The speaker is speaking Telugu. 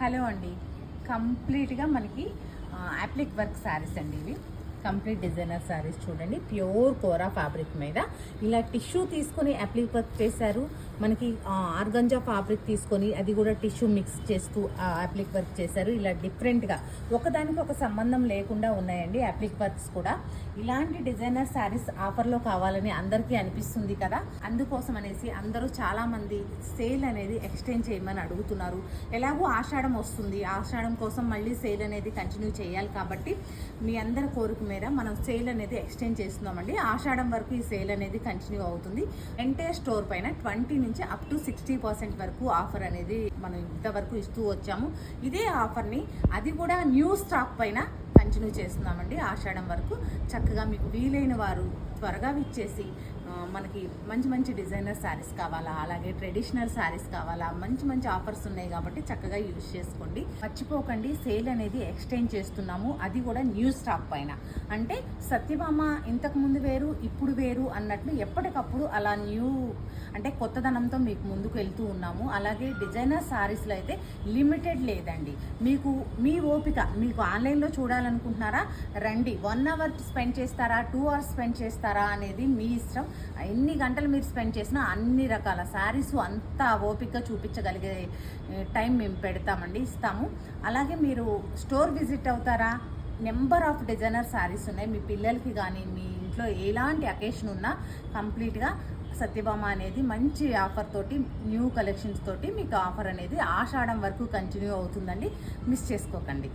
హలో అండి, కంప్లీట్గా మనకి అప్లిక్ వర్క్ శారీస్ అండి. ఇవి కంప్లీట్ డిజైనర్ శారీస్ చూడండి. ప్యూర్ కోరా ఫ్యాబ్రిక్ మీద ఇలా టిష్యూ తీసుకొని అప్లిక్ వర్క్ చేశారు. మనకి ఆర్గంజా ఫ్యాబ్రిక్ తీసుకొని అది కూడా టిష్యూ మిక్స్ చేస్తూ అప్లిక్ వర్క్ చేశారు. ఇలా డిఫరెంట్గా ఒకదానికి ఒక సంబంధం లేకుండా ఉన్నాయండి అప్లిక్ వర్క్స్ కూడా. ఇలాంటి డిజైనర్ శారీస్ ఆఫర్లో కావాలని అందరికీ అనిపిస్తుంది కదా. అందుకోసం అనేసి అందరూ చాలామంది సేల్ అనేది ఎక్స్టెండ్ చేయమని అడుగుతున్నారు. ఎలాగో ఆషాఢం వస్తుంది, ఆషాఢం కోసం మళ్ళీ సేల్ అనేది కంటిన్యూ చేయాలి కాబట్టి మీ అందరి కోరిక మేర మనం సేల్ అనేది ఎక్స్టెండ్ చేస్తున్నామండి. ఆషాఢం వరకు ఈ సేల్ అనేది కంటిన్యూ అవుతుంది. ఎంటైర్ స్టోర్ పైన 20 నుంచి అప్ టు 60% వరకు ఆఫర్ అనేది మనం ఇంతవరకు ఇస్తూ వచ్చాము. ఇదే ఆఫర్ని అది కూడా న్యూ స్టాక్ పైన కంటిన్యూ చేస్తున్నామండి. ఆషాఢం వరకు చక్కగా మీకు వీలైన వారు త్వరగా విచ్చేసి మనకి మంచి మంచి డిజైనర్ శారీస్ కావాలా, అలాగే ట్రెడిషనల్ శారీస్ కావాలా, మంచి మంచి ఆఫర్స్ ఉన్నాయి కాబట్టి చక్కగా యూజ్ చేసుకోండి. మర్చిపోకండి, సేల్ అనేది ఎక్స్టెండ్ చేస్తున్నాము, అది కూడా న్యూ స్టాక్ పైన. అంటే సత్యభామ ఇంతకుముందు వేరు ఇప్పుడు వేరు అన్నట్లు ఎప్పటికప్పుడు అలా న్యూ అంటే కొత్తదనంతో మీకు ముందుకు వెళ్తూ ఉన్నాము. అలాగే డిజైనర్ శారీస్లో అయితే లిమిటెడ్ లేదండి. మీకు మీ ఓపిక, మీకు ఆన్లైన్లో చూడాలనుకుంటున్నారా రండి, 1 అవర్ స్పెండ్ చేస్తారా 2 అవర్స్ స్పెండ్ చేస్తారా అనేది మీ ఇష్టం. ఎన్ని గంటలు మీరు స్పెండ్ చేసినా అన్ని రకాల శారీస్ అంతా ఓపికగా చూపించగలిగే టైం మేము పెడతామండి, ఇస్తాము. అలాగే మీరు స్టోర్ విజిట్ అవుతారా, నెంబర్ ఆఫ్ డిజైనర్ శారీస్ ఉన్నాయి. మీ పిల్లలకి కానీ మీ ఇంట్లో ఎలాంటి అకేషన్ ఉన్నా కంప్లీట్గా సత్యభామ అనేది మంచి ఆఫర్ తోటి, న్యూ కలెక్షన్స్ తోటి మీకు ఆఫర్ అనేది ఆషాఢం వరకు కంటిన్యూ అవుతుందండి. మిస్ చేసుకోకండి.